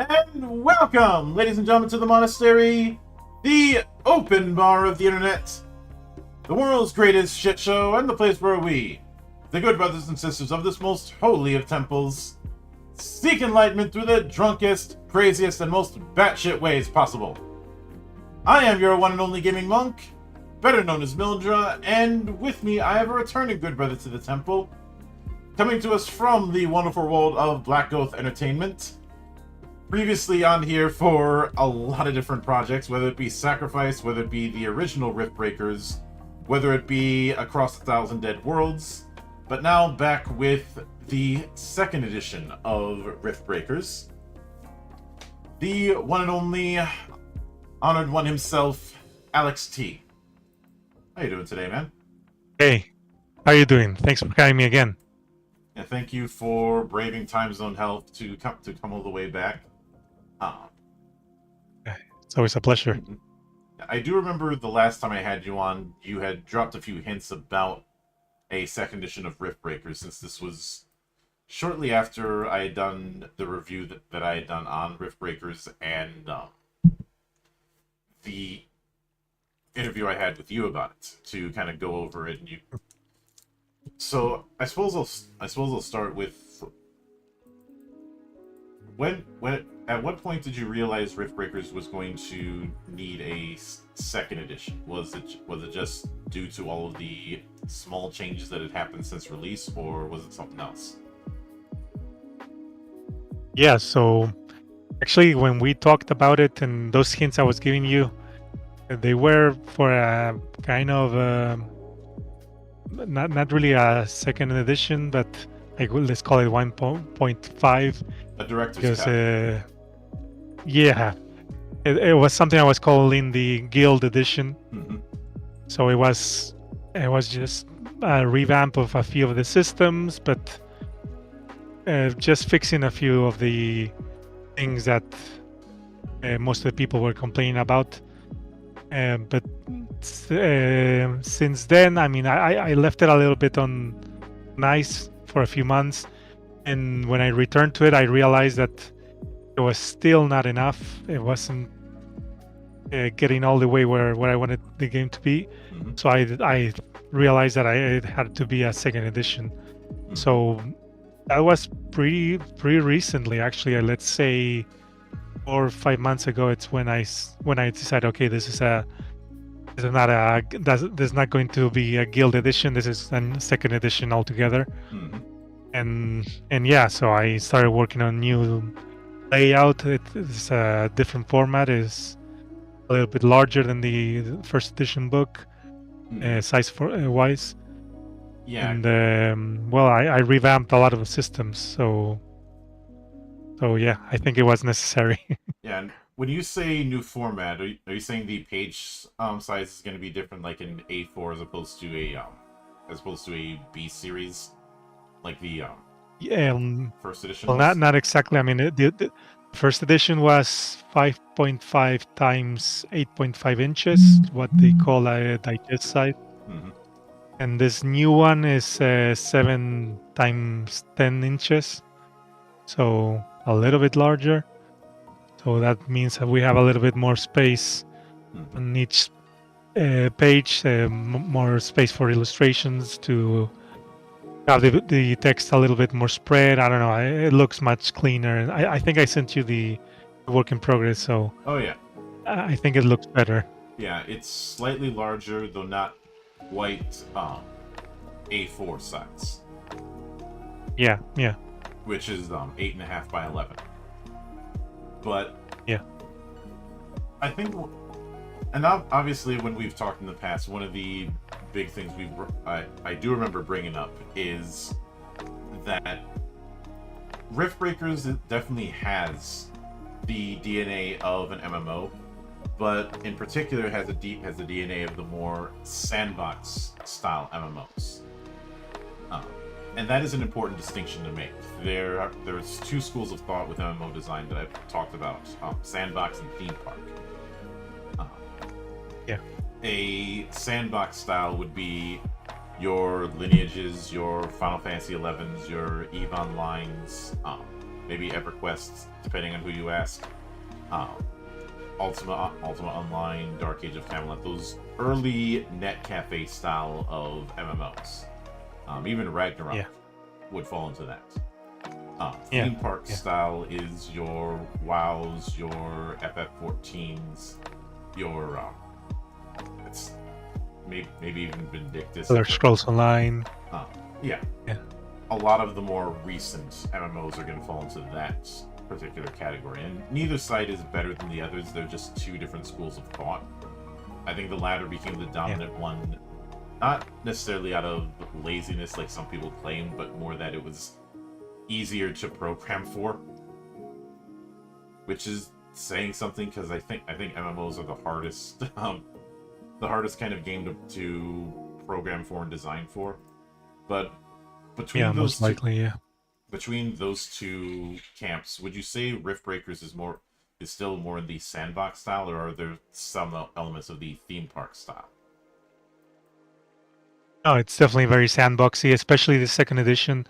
And welcome, ladies and gentlemen, to the monastery, the open bar of the internet, the world's greatest shit show, and the place where we, the good brothers and sisters of this most holy of temples, seek enlightenment through the drunkest, craziest, and most batshit ways possible. I am your one and only gaming monk, better known as Mildra, and with me I have a returning good brother to the temple, coming to us from the wonderful world of Black Oath Entertainment. Previously on here for a lot of different projects, whether it be Sacrifice, whether it be the original Riftbreakers, whether it be Across 1,000 Dead Worlds, but now back with the second edition of Riftbreakers. The one and only honored one himself, Alex T. How you doing today, man? Hey, how you doing? Thanks for having me again. And thank you for braving time zone hell to come all the way back. It's always a pleasure. I do remember the last time I had you on, you had dropped a few hints about a second edition of Riftbreakers, since this was shortly after I had done the review that I had done on Riftbreakers and the interview I had with you about it to kind of go over it. And you, so I suppose I'll start with at what point did you realize Riftbreakers was going to need a second edition? Was it just due to all of the small changes that had happened since release, or was it something else? Yeah, so actually when we talked about it and those hints I was giving you, they were for a kind of not really a second edition, but let's call it 1.5. A director's cut. It was something I was calling the Guild Edition. Mm-hmm. So it was just a revamp of a few of the systems, but just fixing a few of the things that most of the people were complaining about. But since then, I mean, I left it a little bit on nice for a few months, and when I returned to it, I realized that it was still not enough. It wasn't getting all the way where I wanted the game to be. Mm-hmm. So I realized that it had to be a second edition. Mm-hmm. So that was pretty recently, actually. Let's say 4 or 5 months ago. It's when I decided, okay, this is not going to be a guild edition. This is a second edition altogether. Mm-hmm. And yeah, so I started working on new layout. It's a different format. Is a little bit larger than the first edition book, size wise. Yeah. And well, I revamped a lot of the systems. So yeah, I think it was necessary. Yeah. And when you say new format, are you saying the page size is going to be different, like in A4 as opposed to a B series, like the first edition? Well, not exactly. I mean, the first edition was 5.5 times 8.5 inches, what they call a digest size. Mm-hmm. And this new one is 7 times 10 inches, so a little bit larger. So that means that we have a little bit more space on each page, more space for illustrations, to have the text a little bit more spread. I don't know. It looks much cleaner. And I think I sent you the work in progress. So oh yeah, I think it looks better. Yeah, it's slightly larger, though not quite A4 size. Yeah. Which is 8.5 by 11. But yeah, I think, and obviously when we've talked in the past, one of the big things I do remember bringing up is that Riftbreakers definitely has the DNA of an MMO, but in particular has the DNA of the more sandbox style MMOs. And that is an important distinction to make. There's two schools of thought with MMO design that I've talked about: sandbox and theme park. Yeah. A sandbox style would be your lineages, your Final Fantasy XIs, your EVE Onlines, maybe EverQuest, depending on who you ask. Ultima Online, Dark Age of Camelot, those early net cafe style of MMOs. Even Ragnarok would fall into that. Theme park style is your WoWs, your FF14s, your it's maybe even Vindictus. Elder Scrolls Online. Yeah. A lot of the more recent MMOs are going to fall into that particular category, and neither side is better than the others. They're just two different schools of thought. I think the latter became the dominant one, not necessarily out of laziness like some people claim, but more that it was easier to program for, which is saying something, because I think MMOs are the hardest kind of game to program for and design for. But between between those two camps, would you say Riftbreakers is still more in the sandbox style, or are there some elements of the theme park style? No, it's definitely very sandboxy, especially the second edition,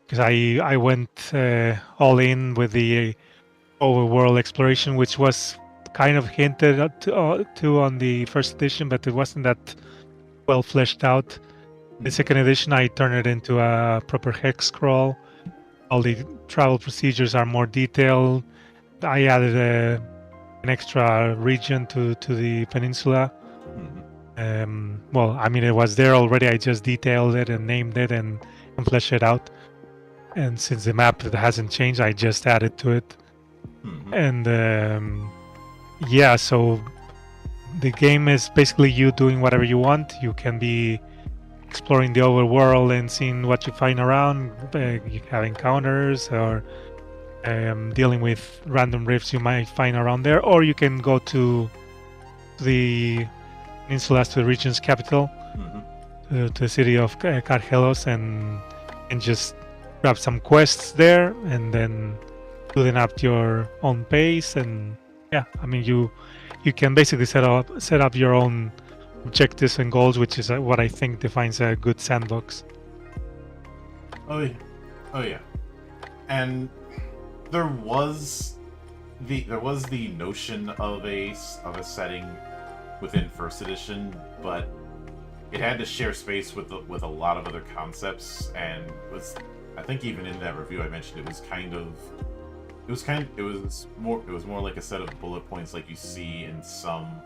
because I went all in with the overworld exploration, which was kind of hinted to on the first edition, but it wasn't that well fleshed out. The second edition, I turned it into a proper hex crawl. All the travel procedures are more detailed. I added an extra region to the peninsula. Well, I mean, it was there already. I just detailed it and named it and fleshed it out. And since the map hasn't changed, I just added to it. And so the game is basically you doing whatever you want. You can be exploring the overworld and seeing what you find around. You have encounters or dealing with random rifts you might find around there, or you can go to the peninsula, to the region's capital, to the city of Cargelos, and just grab some quests there, and then do them at your own pace. And I mean, you can basically set up your own objectives and goals, which is what I think defines a good sandbox. Oh yeah, and there was the notion of a setting within first edition, but it had to share space with a lot of other concepts, and I think even in that review I mentioned it was more like a set of bullet points like you see in some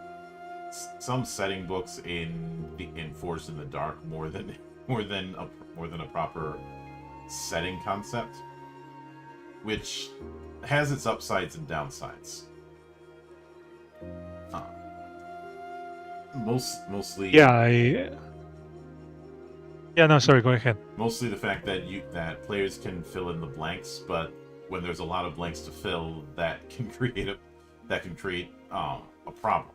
setting books in Forged in the Dark, more than a proper setting concept, which has its upsides and downsides. Mostly. No, sorry, go ahead. Mostly the fact that players can fill in the blanks, but when there's a lot of blanks to fill, that can create a problem.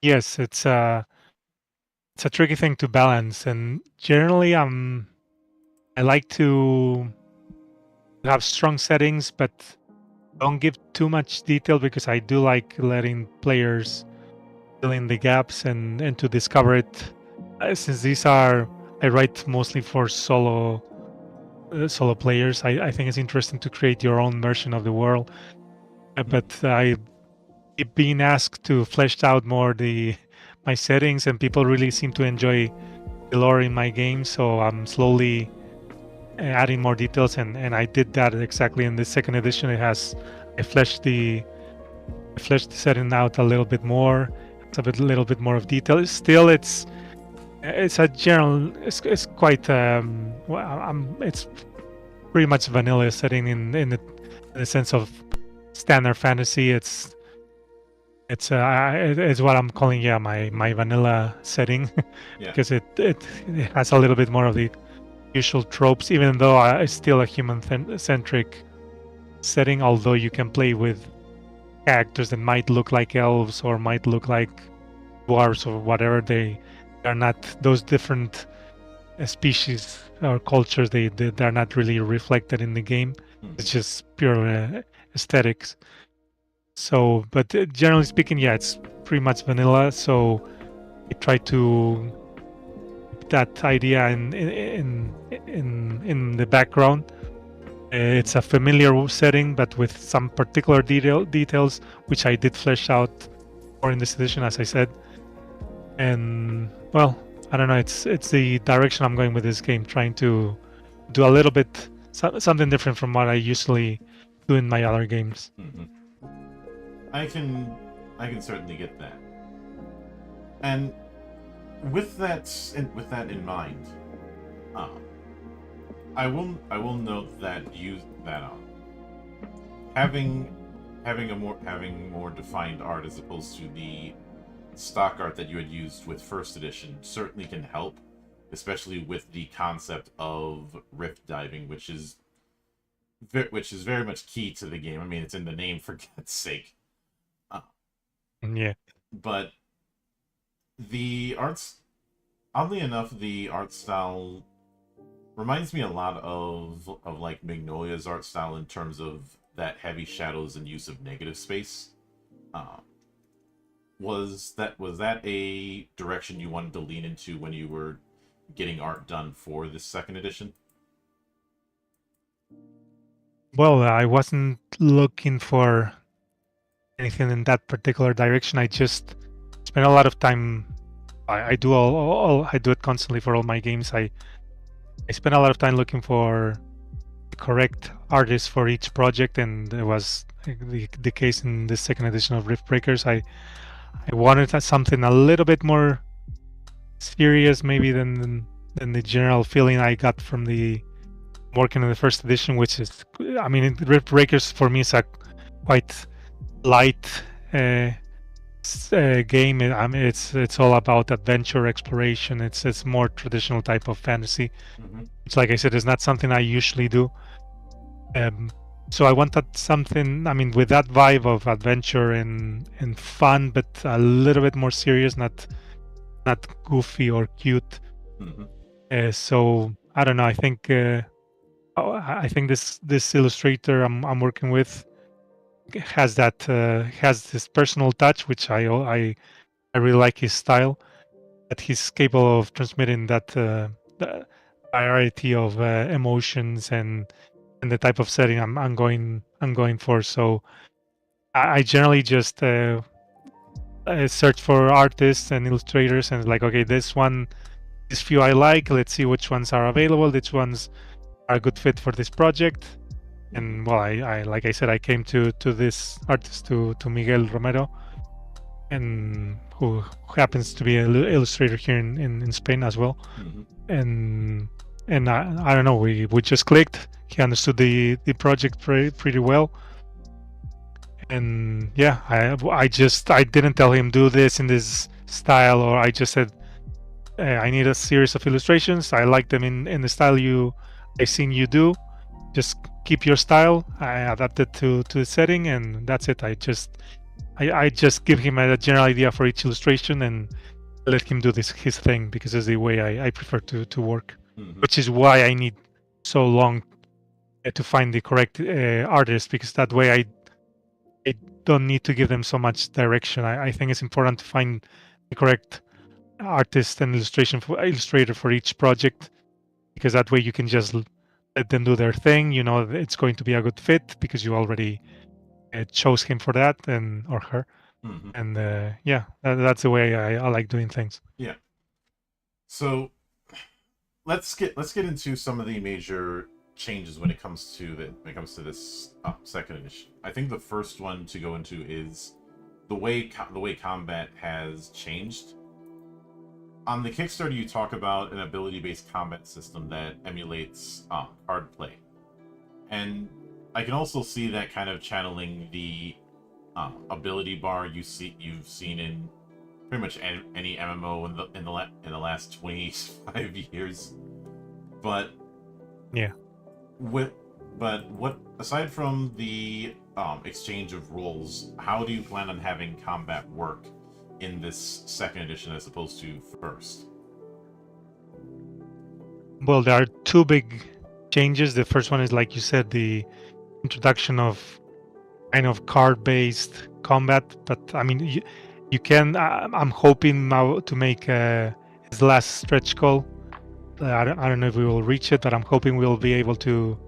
Yes, it's a tricky thing to balance, and generally I like to have strong settings, but don't give too much detail, because I do like letting players fill in the gaps and to discover it. Since I write mostly for solo players, I think it's interesting to create your own version of the world. But I keep being asked to flesh out more my settings, and people really seem to enjoy the lore in my game, so I'm slowly adding more details, and I did that exactly in the second edition. I fleshed the setting out a little bit more. It's a little bit more of detail. Still, it's a general. It's quite it's pretty much vanilla setting in the sense of standard fantasy. It's what I'm calling my vanilla setting, because it has a little bit more of the usual tropes, even though it's still a human-centric setting, although you can play with characters that might look like elves or might look like dwarves or whatever. They are not those different species or cultures. They're not really reflected in the game. It's just pure aesthetics. So, but generally speaking, it's pretty much vanilla. So I try to keep that idea in the background, It's a familiar setting, but with some particular details, which I did flesh out more in this edition, as I said. And well, I don't know. It's the direction I'm going with this game, trying to do a little bit something different from what I usually do in my other games. Mm-hmm. I can certainly get that. And with that in mind, I will note that having more defined art as opposed to the stock art that you had used with first edition certainly can help, especially with the concept of rift diving, which is very much key to the game. I mean, it's in the name, for God's sake. Yeah. But the arts, oddly enough, the art style reminds me a lot of like Magnolia's art style in terms of that heavy shadows and use of negative space. Was that a direction you wanted to lean into when you were getting art done for this second edition? Well, I wasn't looking for anything in that particular direction. I just spent a lot of time. I do I do it constantly for all my games. I spent a lot of time looking for the correct artist for each project, and it was the case in the second edition of Riftbreakers. I wanted something a little bit more serious, maybe than the general feeling I got from the working on the first edition, which is, I mean, Riftbreakers for me is a quite light game. I mean, it's all about adventure, exploration. It's more traditional type of fantasy. Mm-hmm. It's like I said, it's not something I usually do. So I wanted something, I mean, with that vibe of adventure and fun, but a little bit more serious, not goofy or cute. Mm-hmm. So I don't know. I think this illustrator I'm working with has this personal touch, which I really like his style. That he's capable of transmitting that the variety of emotions and the type of setting I'm going for. So I generally just search for artists and illustrators and like, okay, this few I like. Let's see which ones are available. Which ones are a good fit for this project. And well, I like I said, I came to this artist, to Miguel Romero, and who happens to be an illustrator here in Spain as well. Mm-hmm. And I don't know, we just clicked. He understood the project pretty well. And yeah, I didn't tell him do this in this style, or I just said I need a series of illustrations. I like them in the style I've seen you do. Just keep your style. I adapt it to the setting, and that's it. I just give him a general idea for each illustration and let him do his thing, because it's the way I prefer to work. Mm-hmm. Which is why I need so long to find the correct artist, because that way I don't need to give them so much direction. I think it's important to find the correct artist and illustrator for each project, because that way you can just let them do their thing. You know, it's going to be a good fit because you already chose him for that, or her. Mm-hmm. And yeah, that's the way I like doing things. Yeah. So let's get into some of the major changes when it comes to this second edition. I think the first one to go into is the way combat has changed. On the Kickstarter, you talk about an ability-based combat system that emulates card play, and I can also see that kind of channeling the ability bar you've seen in pretty much any MMO in the last 25 years. But yeah, what aside from the exchange of roles, how do you plan on having combat work in this second edition as opposed to first? Well, there are two big changes. The first one is, like you said, the introduction of kind of card-based combat. But I mean, you can. I'm hoping now to make his last stretch goal. I don't know if we will reach it, but I'm hoping we'll be able to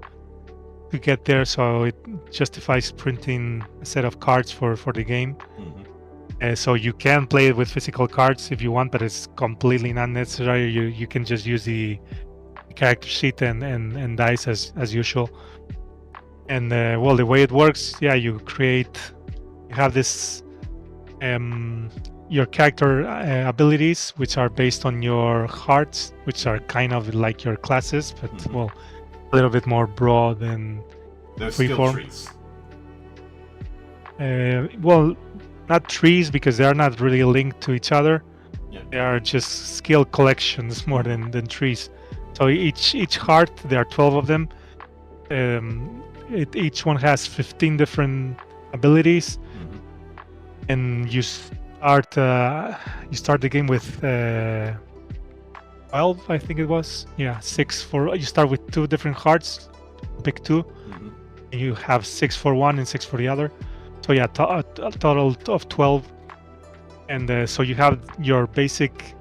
to get there, so it justifies printing a set of cards for the game. So you can play it with physical cards if you want, but it's completely not necessary. You can just use the character sheet and dice as usual. And well, the way it works, yeah, you have this your character abilities, which are based on your hearts, which are kind of like your classes, but well, a little bit more broad and They're skill freeform. trees. Well, not trees because they are not really linked to each other. Yeah. They are just skill collections more than trees. So each heart, there are 12 of them. Each one has 15 different abilities, and you start the game with 12, I think it was. Yeah, 6 for you start with 2 different hearts. Pick 2, and you have 6 for one and 6 for the other. So yeah, a total of 12. And so you have your basic.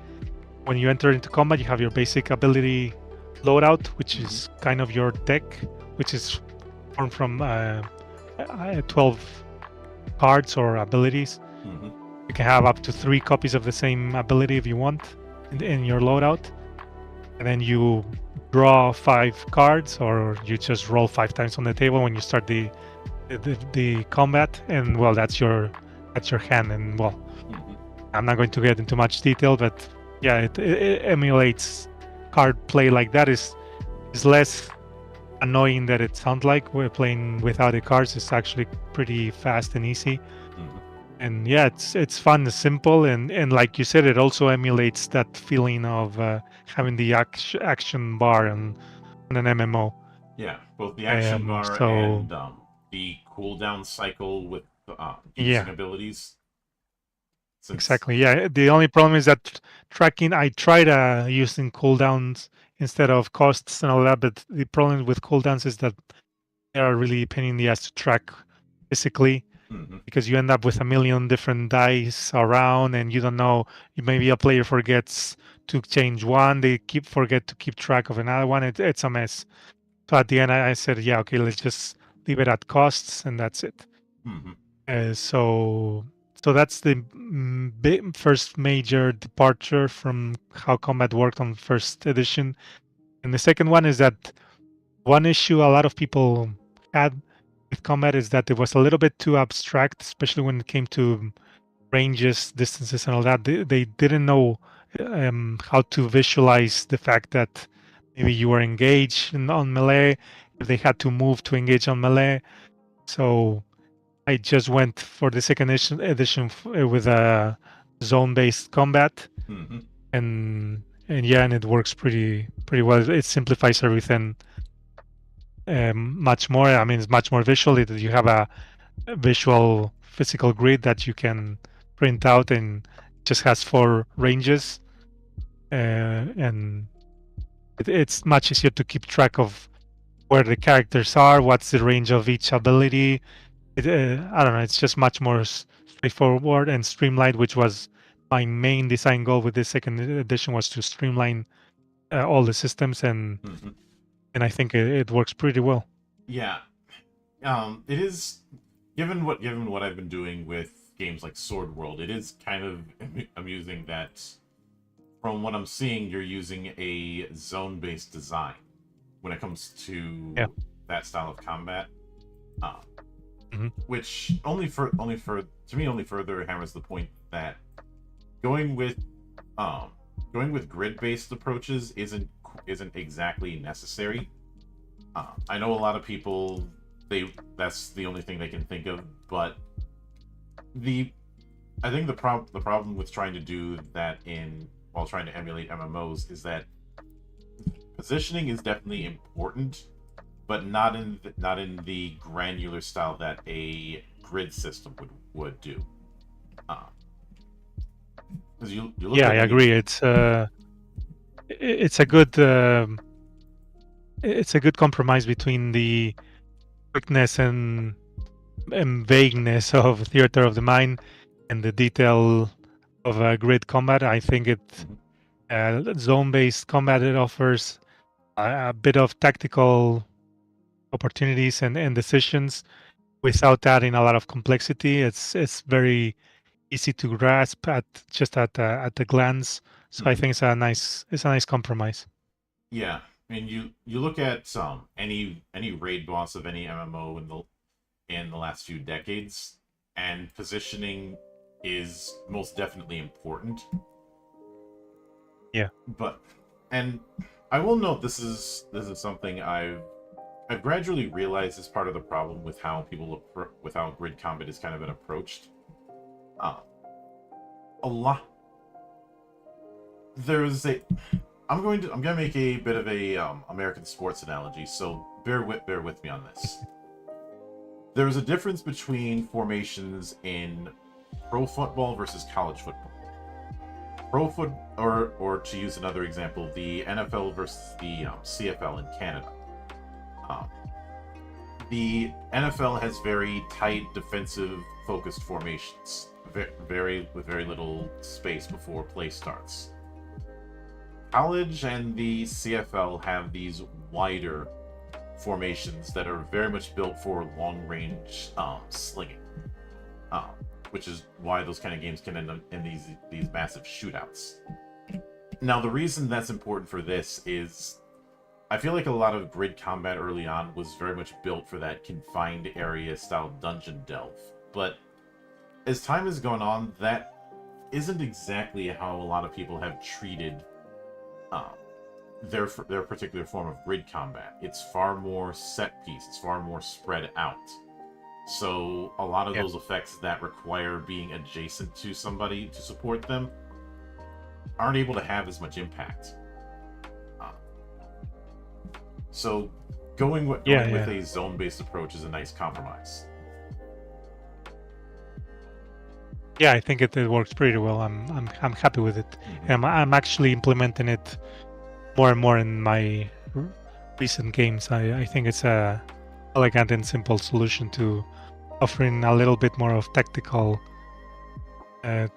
When you enter into combat, you have your basic ability loadout, which is kind of your deck, which is formed from 12 cards or abilities. You can have up to 3 copies of the same ability if you want in your loadout. And then you draw 5 cards, or you just roll 5 times on the table when you start the combat. And well, that's your hand. And well, I'm not going to get into much detail, but yeah, it emulates card play like that. Is less annoying than it sounds like. We're playing without the cards. It's actually pretty fast and easy. And yeah, it's fun and simple, and like you said, it also emulates that feeling of having the action bar on an MMO. Yeah, both the action bar and the cooldown cycle with using abilities. Exactly. Yeah. The only problem is that tracking. I tried using cooldowns instead of costs and all that, but the problem with cooldowns is that they are really a pain in the ass to track physically, because you end up with a million different dice around, and you don't know. Maybe a player forgets to change one. They forget to keep track of another one. It's a mess. So at the end, I said, yeah, okay, let's just leave it at costs, and that's it. So that's the first major departure from how combat worked on first edition. And the second one is that one issue a lot of people had with combat is that it was a little bit too abstract, especially when it came to ranges, distances, and all that. They didn't know how to visualize the fact that maybe you were engaged on melee, if they had to move to engage on melee. So I just went for the second edition with a zone-based combat, and yeah, and it works pretty well. It simplifies everything much more. I mean, it's much more visual. You have a visual physical grid that you can print out, and it just has 4 ranges, and it's much easier to keep track of where the characters are, what's the range of each ability. I don't know, it's just much more straightforward and streamlined, which was my main design goal with this second edition, was to streamline all the systems, and I think it works pretty well. Yeah, it is. Given what I've been doing with games like Sword World, it is kind of amusing that, from what I'm seeing, you're using a zone-based design when it comes to that style of combat. Which only further hammers the point that going with grid-based approaches isn't exactly necessary. I know a lot of people, that's the only thing they can think of, but I think the problem with trying to do that while trying to emulate MMOs is that positioning is definitely important, but not in the granular style that a grid system would do. I agree. It's a good compromise between the quickness and vagueness of Theater of the Mind and the detail of grid combat. I think zone-based combat, it offers a bit of tactical opportunities and decisions without adding a lot of complexity. It's very easy to grasp at the glance. So I think it's a nice compromise. Yeah, I mean, you look at any raid boss of any MMO in the last few decades, and positioning is most definitely important. Yeah. But and I will note this is something I've gradually realized is part of the problem with how with how grid combat has kind of been approached. Uh, a lot there's a I'm gonna make a bit of a American sports analogy, so bear with me on this. There is a difference between formations in pro football versus college football. Pro foot, or to use another example, the NFL versus the CFL in Canada. Um, the NFL has very tight defensive focused formations, with very little space before play starts. College and the CFL have these wider formations that are very much built for long range slinging, um, which is why those kind of games can end up in these massive shootouts. Now, the reason that's important for this is I feel like a lot of grid combat early on was very much built for that confined area style dungeon delve, but as time has gone on, that isn't exactly how a lot of people have treated their particular form of grid combat. It's far more set piece. It's far more spread out. So a lot of those effects that require being adjacent to somebody to support them aren't able to have as much impact. So going with a zone-based approach is a nice compromise. Yeah, I think it works pretty well. I'm happy with it. I'm actually implementing it more and more in my recent games. I think it's a elegant and simple solution to offering a little bit more of tactical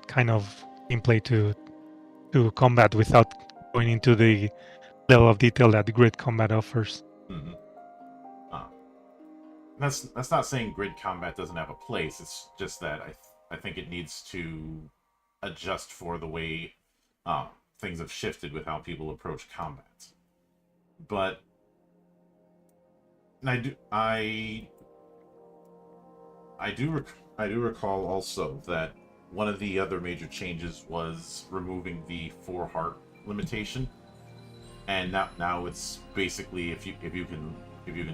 kind of gameplay to combat without going into the level of detail that the grid combat offers. That's not saying grid combat doesn't have a place. It's just that I think it needs to adjust for the way things have shifted with how people approach combat. But I do recall also that one of the other major changes was removing the 4 heart limitation, and now it's basically if you can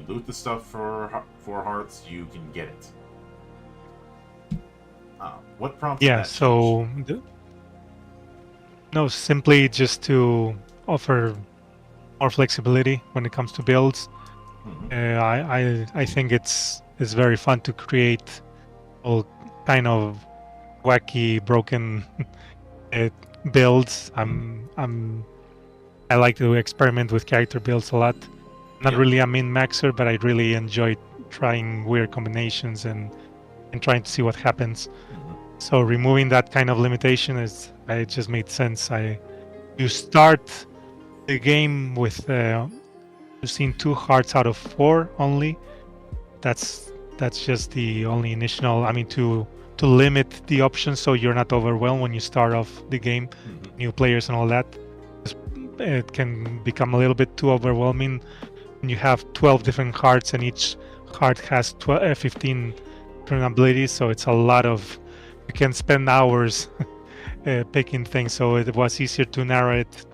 loot the stuff for 4 hearts, you can get it. What prompted that so no, simply just to offer more flexibility when it comes to builds. I think it's very fun to create all kind of wacky, broken builds. I like to experiment with character builds a lot. Not really a min-maxer, but I really enjoy trying weird combinations and trying to see what happens. So removing that kind of limitation it just made sense. You start the game with using 2 hearts out of 4 only. That's just the only initial. I mean, to limit the options so you're not overwhelmed when you start off the game, new players and all that. It can become a little bit too overwhelming when you have 12 different hearts and each heart has 15 different abilities. So it's a lot of. You can spend hours picking things. So it was easier to narrow it.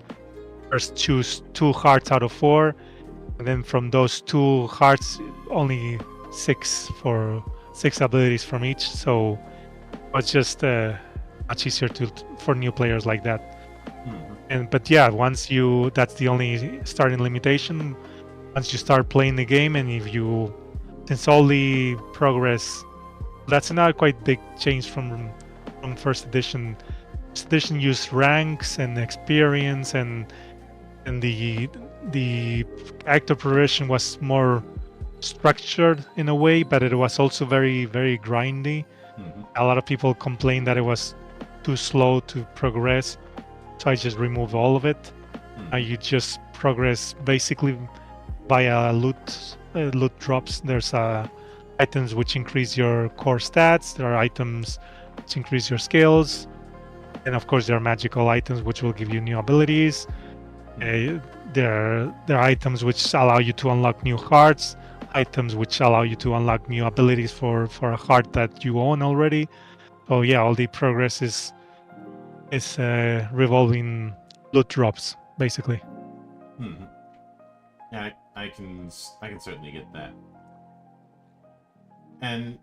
First, choose 2 hearts out of 4, and then from those 2 hearts, only 6 abilities from each. So it's just much easier for new players like that. But yeah, that's the only starting limitation. Once you start playing the game, and since all the progress, that's another quite big change from first edition. First edition used ranks and experience, and the character progression was more structured in a way, but it was also very, very grindy. A lot of people complained that it was too slow to progress, so I just removed all of it. You just progress basically via loot loot drops. There's items which increase your core stats. There are items which increase your skills, and of course there are magical items which will give you new abilities. There are items which allow you to unlock new hearts, items which allow you to unlock new abilities for a heart that you own already. So yeah, all the progress is revolving loot drops basically. Hmm. Yeah, I can certainly get that. And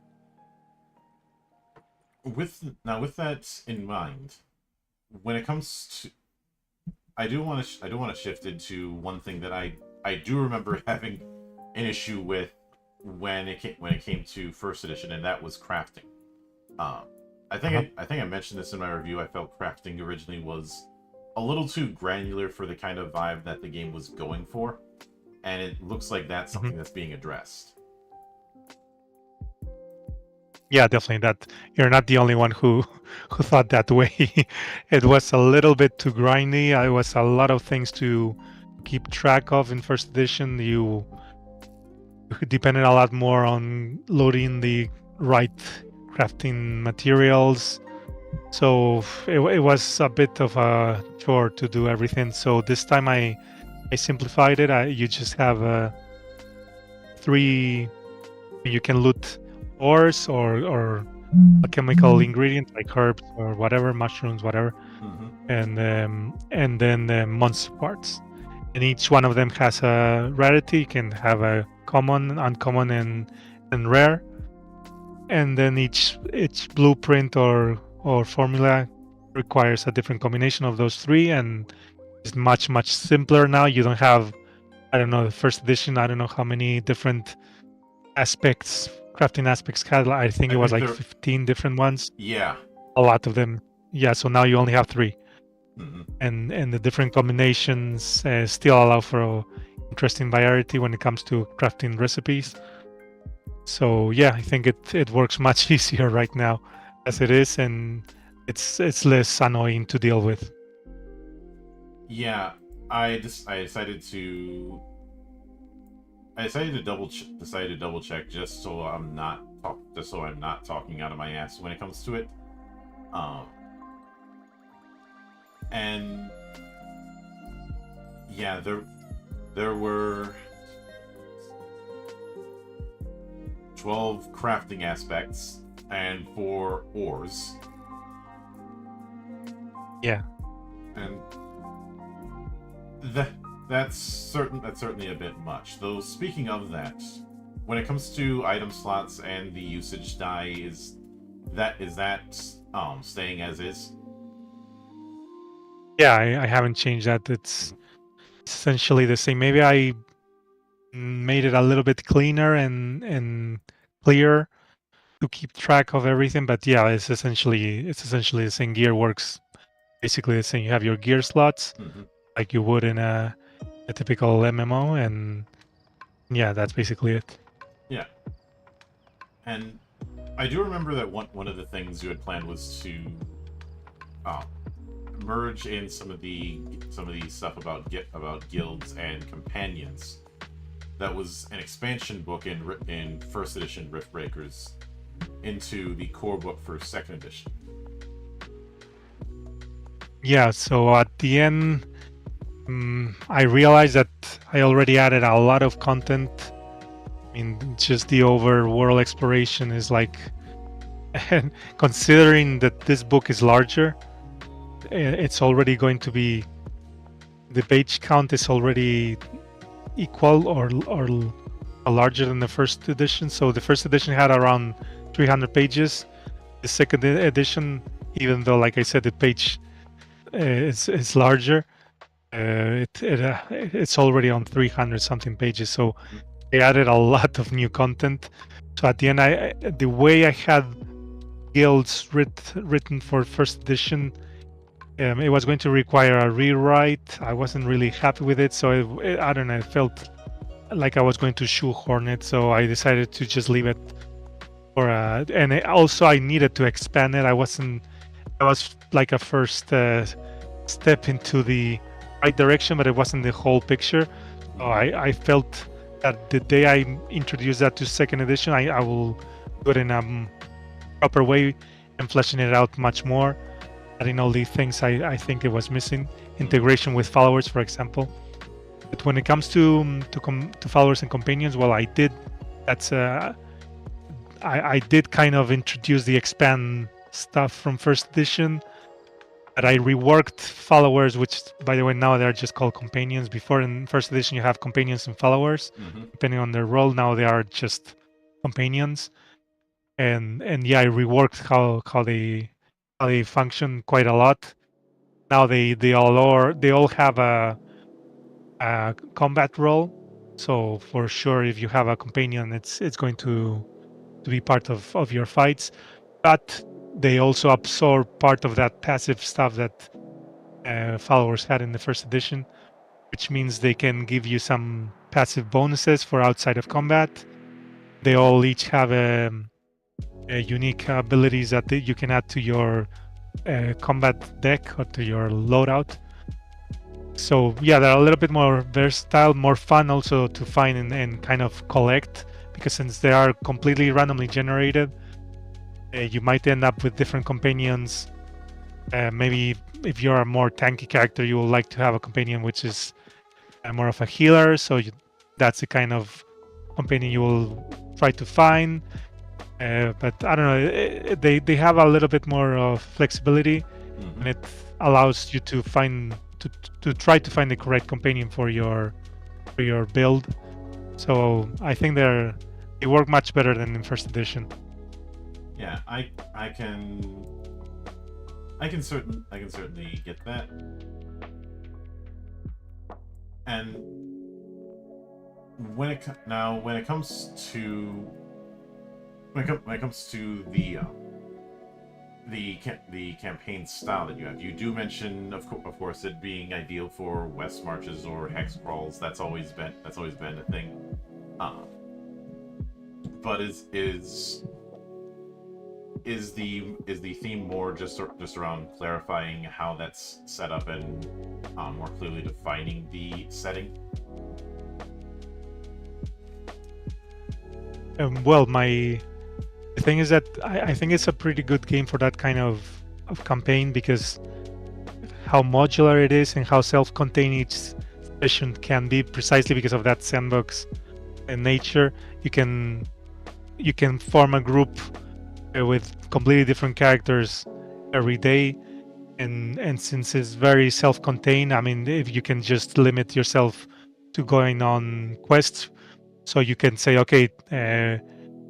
with that in mind, when it comes to, I do want to shift into one thing that I do remember having an issue with when it came to first edition, and that was crafting. I think I mentioned this in my review. I felt crafting originally was a little too granular for the kind of vibe that the game was going for, and it looks like that's something that's being addressed. Yeah, definitely. That you're not the only one who thought that way. It was a little bit too grindy. It was a lot of things to keep track of in first edition. You depended a lot more on loading the right crafting materials. So it was a bit of a chore to do everything. So this time I simplified it. You just have 3. You can loot ores or a chemical ingredient like herbs or whatever, mushrooms, whatever, and then the monster parts. And each one of them has a rarity. You can have a common, uncommon, and rare. And then each blueprint or formula requires a different combination of those 3, and it's much simpler now. You don't have, I don't know, the first edition. I don't know how many different crafting aspects had. I think it was like 15 different ones. Yeah, a lot of them. Yeah, so now you only have 3. Mm-hmm. And the different combinations still allow for interesting variety when it comes to crafting recipes. So yeah, I think it works much easier right now as it is, and it's less annoying to deal with. Yeah, I decided to double check just so I'm not talking out of my ass when it comes to it. And yeah, there were 12 crafting aspects and 4 ores. Yeah. And that's certainly a bit much. Though speaking of that, when it comes to item slots and the usage die, is that staying as is? Yeah, I haven't changed that. It's essentially the same. Maybe I made it a little bit cleaner and clearer to keep track of everything, but yeah, it's essentially the same. Gear works basically the same. You have your gear slots like you would in a typical MMO, and yeah, that's basically it. Yeah. And I do remember that one of the things you had planned was to merge in some of the stuff about guilds and companions. That was an expansion book in first edition Riftbreakers into the core book for second edition. Yeah, so at the end, I realized that I already added a lot of content. I mean, just the overworld exploration is like, and considering that this book is larger, it's already going to be, the page count is already equal or larger than the first edition. So the first edition had around 300 pages. The second edition, even though, like I said, the page is larger, it's already on 300 something pages. So they added a lot of new content. So at the end, the way I had guilds written for first edition, it was going to require a rewrite. I wasn't really happy with it, so I don't know. It felt like I was going to shoehorn it, so I decided to just leave it for. And also, I needed to expand it. I was like a first step into the right direction, but it wasn't the whole picture. So I felt that the day I introduce that to second edition, I will do it in a proper way and fleshing it out much more, adding all the things I think it was missing, integration with followers, for example. But when it comes to followers and companions, well, I did. That's I did kind of introduce the expand stuff from first edition, but I reworked followers, which, by the way, now they're just called companions. Before, in first edition, you have companions and followers, depending on their role. Now they are just companions, and yeah, I reworked how they function quite a lot. Now they all have a combat role. So for sure, if you have a companion, it's going to be part of your fights. But they also absorb part of that passive stuff that followers had in the first edition, which means they can give you some passive bonuses for outside of combat. They all each have a unique abilities that you can add to your combat deck or to your loadout. So yeah, they're a little bit more versatile, more fun also to find and kind of collect, because since they are completely randomly generated, you might end up with different companions. Maybe if you're a more tanky character, you will like to have a companion which is more of a healer, so that's the kind of companion you will try to find. But I don't know, they have a little bit more of flexibility, and it allows you to find to try to find the correct companion for your build. So I think they work much better than in first edition. Yeah, I can certainly get that. And when it comes to the campaign style that you do mention, of course, it being ideal for West Marches or Hex Crawls. That's always been a thing. But is the theme more just around clarifying how that's set up and more clearly defining the setting? Well, the thing is that I think it's a pretty good game for that kind of campaign, because how modular it is and how self-contained each session can be, precisely because of that sandbox in nature. You can form a group with completely different characters every day, and since it's very self-contained, I mean, if you can just limit yourself to going on quests, so you can say, okay,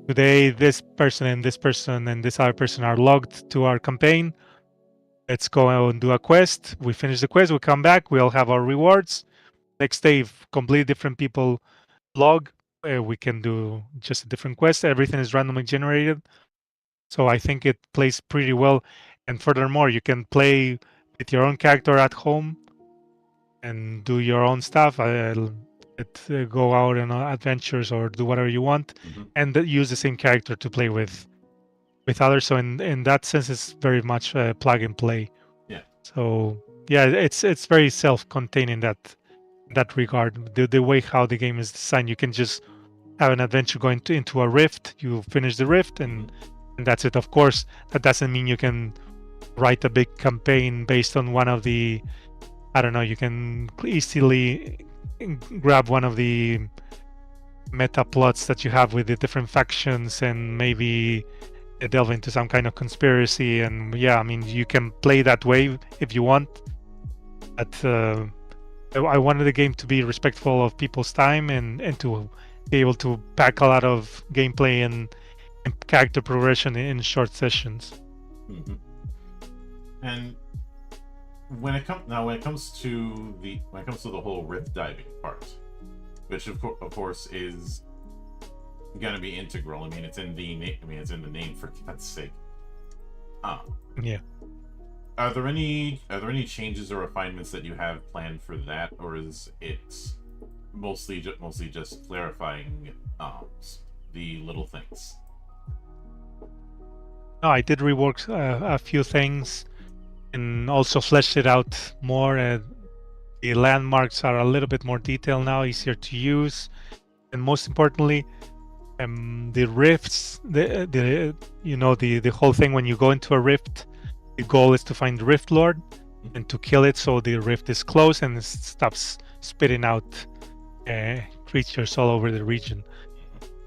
today this person and this person and this other person are logged to our campaign. Let's go and do a quest. We finish the quest, we come back, we all have our rewards. Next day, if completely different people log, we can do just a different quest. Everything is randomly generated. So I think it plays pretty well. And furthermore, you can play with your own character at home and do your own stuff. Go out on adventures or do whatever you want, and use the same character to play with others. So in that sense, it's very much plug and play. Yeah. So yeah, it's very self-contained in that regard. The way how the game is designed, you can just have an adventure going into a rift. You finish the rift, and that's it. Of course, that doesn't mean you can write a big campaign based on one of the, I don't know, you can easily grab one of the meta plots that you have with the different factions and maybe delve into some kind of conspiracy. And yeah, I mean, you can play that way if you want, but I wanted the game to be respectful of people's time and to be able to pack a lot of gameplay and character progression in short sessions. And when it comes to the whole rift diving part, which of course is going to be integral. I mean, it's in the name, for God's sake. Yeah. Are there any changes or refinements that you have planned for that, or is it mostly just clarifying the little things? No, I did rework a few things and also fleshed it out more. The landmarks are a little bit more detailed now, easier to use. and most importantly, the rifts. The whole thing when you go into a rift, the goal is to find the Rift Lord and to kill it so the rift is closed and it stops spitting out creatures all over the region.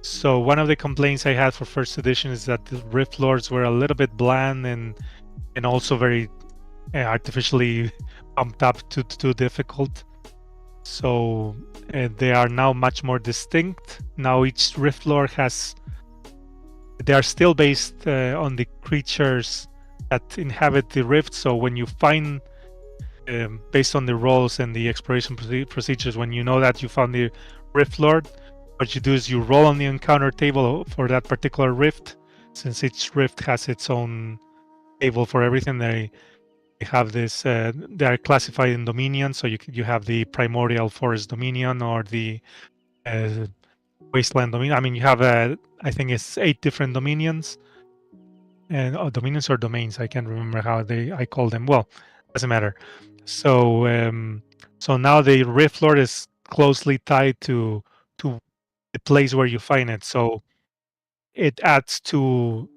So one of the complaints I had for first edition is that the Rift Lords were a little bit bland and also very artificially pumped up to too difficult. So they are now much more distinct. Now each Rift Lord they are still based on the creatures that inhabit the rift. So when you find, based on the rolls and the exploration procedures, when you know that you found the Rift Lord, what you do is you roll on the encounter table for that particular rift. Since each rift has its own table for everything, they have this. They are classified in dominion. So you have the primordial forest dominion or the uh, wasteland dominion. I mean, you have I think it's 8 different dominions, and dominions or domains. I can't remember how I call them. Well, doesn't matter. So now the Rift Lord is closely tied to the place where you find it. So it adds to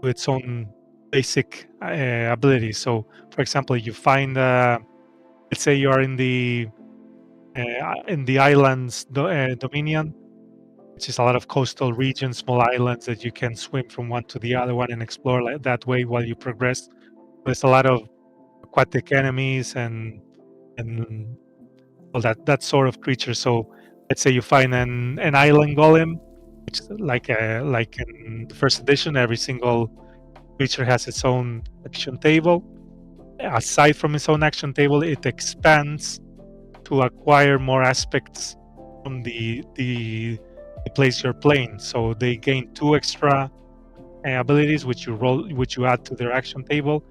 its own basic abilities. So, for example, you find, let's say you are in the islands dominion, which is a lot of coastal regions, small islands that you can swim from one to the other one and explore like that way while you progress. There's a lot of aquatic enemies and all that sort of creature. So let's say you find an island golem, which is like in the first edition, every single creature has its own action table. Aside from its own action table, it expands to acquire more aspects from the place you're playing. So they gain 2 extra abilities, which you add to their action table,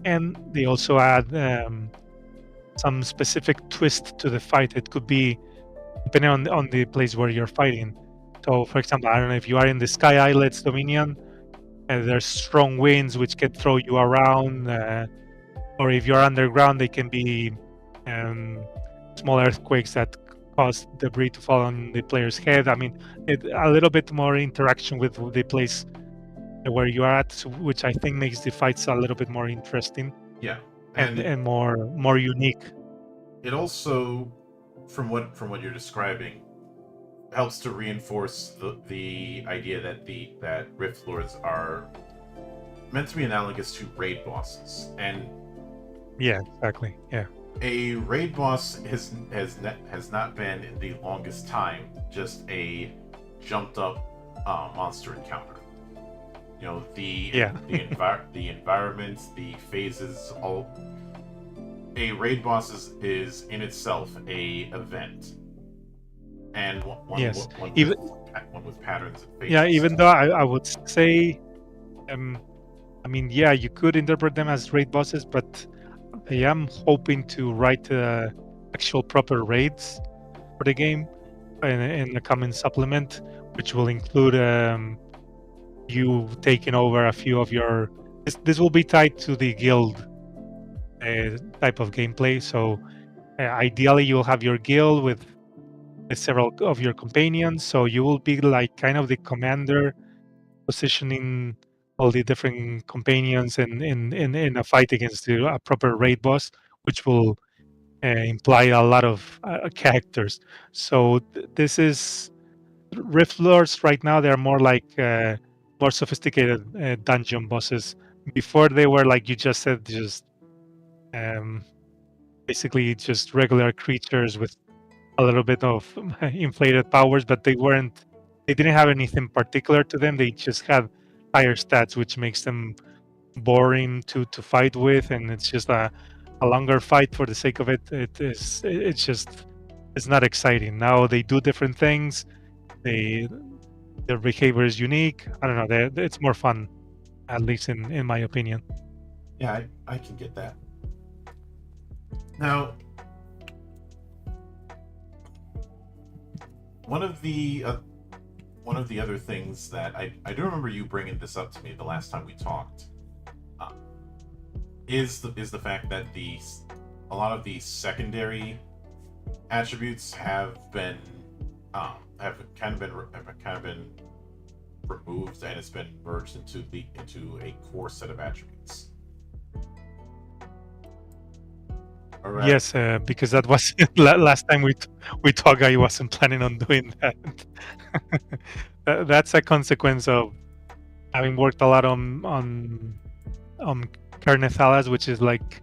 and they also add some specific twist to the fight. It could be depending on the place where you're fighting. So, for example, I don't know if you are in the Sky Islets Dominion, and there's strong winds which can throw you around, or if you're underground, they can be small earthquakes that cause debris to fall on the player's head. I mean, a little bit more interaction with the place where you are at, which I think makes the fights a little bit more interesting. Yeah, and more unique. It also, from what you're describing, helps to reinforce the idea that Rift Lords are meant to be analogous to raid bosses, and yeah, exactly. Yeah, a raid boss has not been in the longest time just a jumped up monster encounter. You know, the environments, the phases, all. A raid boss is in itself a event, and yes, one with patterns and phases. Yeah, even though I would say, I mean, yeah, you could interpret them as raid bosses, but I am hoping to write actual proper raids for the game in the coming supplement, which will include you taking over a few of your. This will be tied to the guild type of gameplay. So ideally, you'll have your guild with several of your companions. So you will be like kind of the commander, positioning all the different companions in a fight against a proper raid boss, which will imply a lot of characters. So this is Rift Lords right now. They're more like more sophisticated dungeon bosses. Before they were like you just said, just um, basically just regular creatures with a little bit of inflated powers, but they didn't have anything particular to them. They just had higher stats, which makes them boring to fight with, and it's just a longer fight for the sake of it. It's not exciting. Now they do different things. Their behavior is unique. I don't know. It's more fun, at least in my opinion. Yeah, I can get that. Now, one of the other things that I do remember you bringing this up to me the last time we talked is the fact that a lot of the secondary attributes have been have kind of been removed, and it's been merged into a core set of attributes. All right. Yes, because that was last time we talked. I wasn't planning on doing that. That's a consequence of having worked a lot on kernel Thalas, which is like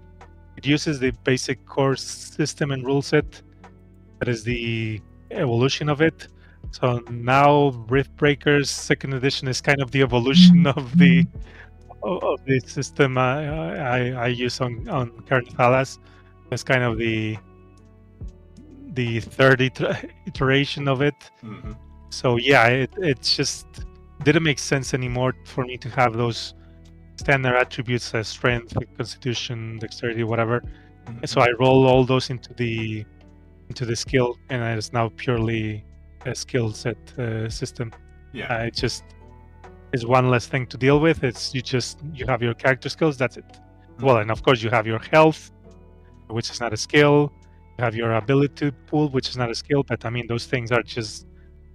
it uses the basic core system and rule set that is the evolution of it. So now Riftbreakers second edition is kind of the evolution of the system I use on kernel Thalas. It's kind of the third iteration of it. Mm-hmm. So yeah, it just didn't make sense anymore for me to have those standard attributes as strength, constitution, dexterity, whatever. Mm-hmm. And so I roll all those into the skill, and it's now purely a skill set system. Yeah. It just is one less thing to deal with. It's you have your character skills. That's it. Mm-hmm. Well, and of course you have your health, which is not a skill. You have your ability pool, which is not a skill. But I mean, those things are just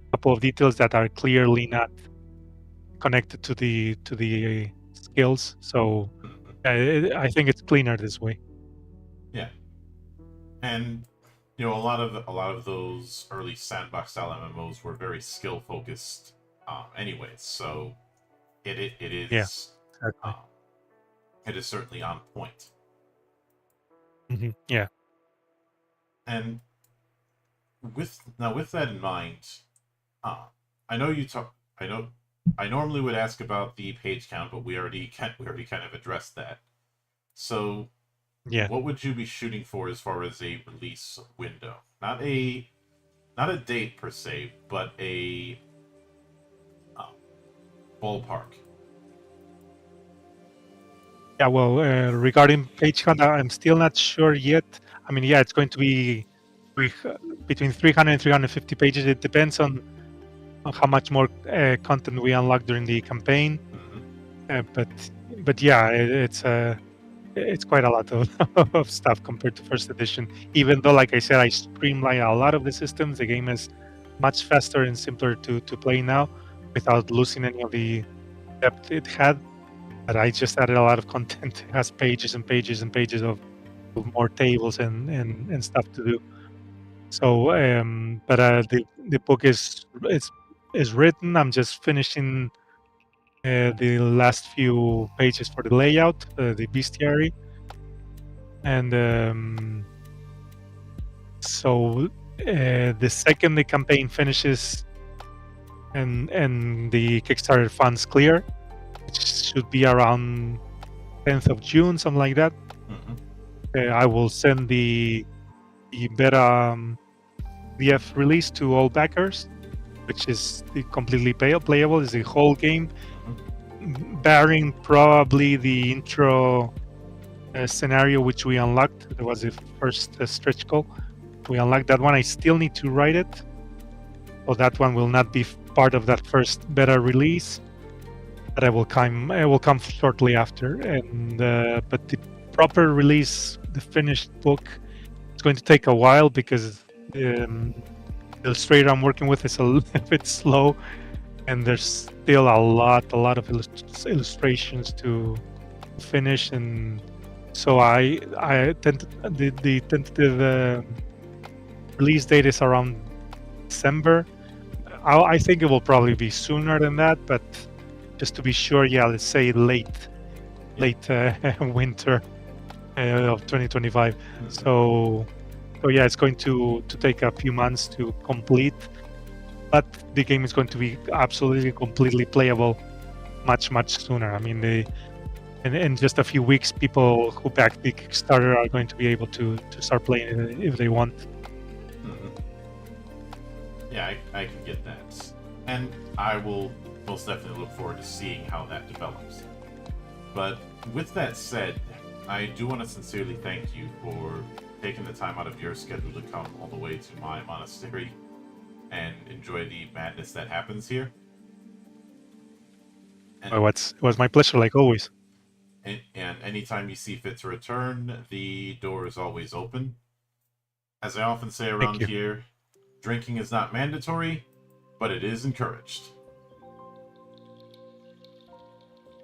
a couple of details that are clearly not connected to the skills. So I think it's cleaner this way. Yeah. And a lot of those early sandbox style MMOs were very skill focused, anyways. So it is Exactly. it is certainly on point. Mm-hmm. Yeah. And with that in mind, I know you talk. I normally would ask about the page count, but we already kind of addressed that. So, Yeah. what would you be shooting for as far as a release window? Not a date per se, but a ballpark. Yeah, well, regarding page count, I'm still not sure yet. I mean, yeah, it's going to be between 300 and 350 pages. It depends on how much more content we unlock during the campaign. Mm-hmm. But yeah, it's quite a lot of stuff compared to first edition. Even though, like I said, I streamline a lot of the systems. The game is much faster and simpler to play now, without losing any of the depth it had. But I just added a lot of content. It has pages and pages and pages of more tables and stuff to do. So, but the book is written. I'm just finishing the last few pages for the layout, the bestiary, and so the second the campaign finishes and the Kickstarter funds clear, which should be around 10th of June, something like that. Mm-hmm. I will send the beta PDF release to all backers, which is the completely playable. Is the whole game, barring probably the intro scenario which we unlocked. There was the first stretch goal. We unlocked that one. I still need to write it, so that one will not be part of that first beta release. But it will come shortly after. And but the proper release, the finished book, it's going to take a while because the illustrator I'm working with is a little bit slow, and there's still a lot of illustrations to finish. And so the tentative release date is around December. I think it will probably be sooner than that, but just to be sure, yeah, let's say late winter of 2025. Mm-hmm. So yeah, it's going to take a few months to complete, but the game is going to be absolutely completely playable much sooner. I mean, in just a few weeks, people who back the Kickstarter are going to be able to start playing it if they want. Mm-hmm. Yeah, I can get that, and I will most definitely look forward to seeing how that develops. But with that said, I do want to sincerely thank you for taking the time out of your schedule to come all the way to my monastery and enjoy the madness that happens here. And, It was my pleasure, like always. And anytime you see fit to return, the door is always open. As I often say around here, drinking is not mandatory, but it is encouraged.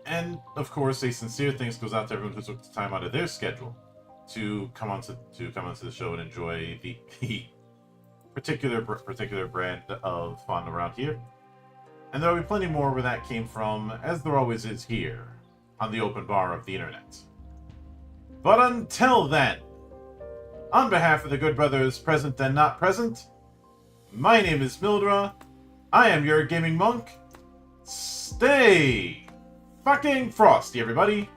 And, of course, a sincere thanks goes out to everyone who took the time out of their schedule to come onto the show and enjoy the particular brand of fun around here. And there will be plenty more where that came from, as there always is here, on the open bar of the internet. But until then, on behalf of the good brothers present and not present, my name is Mildra, I am your gaming monk. Stay fucking frosty, everybody!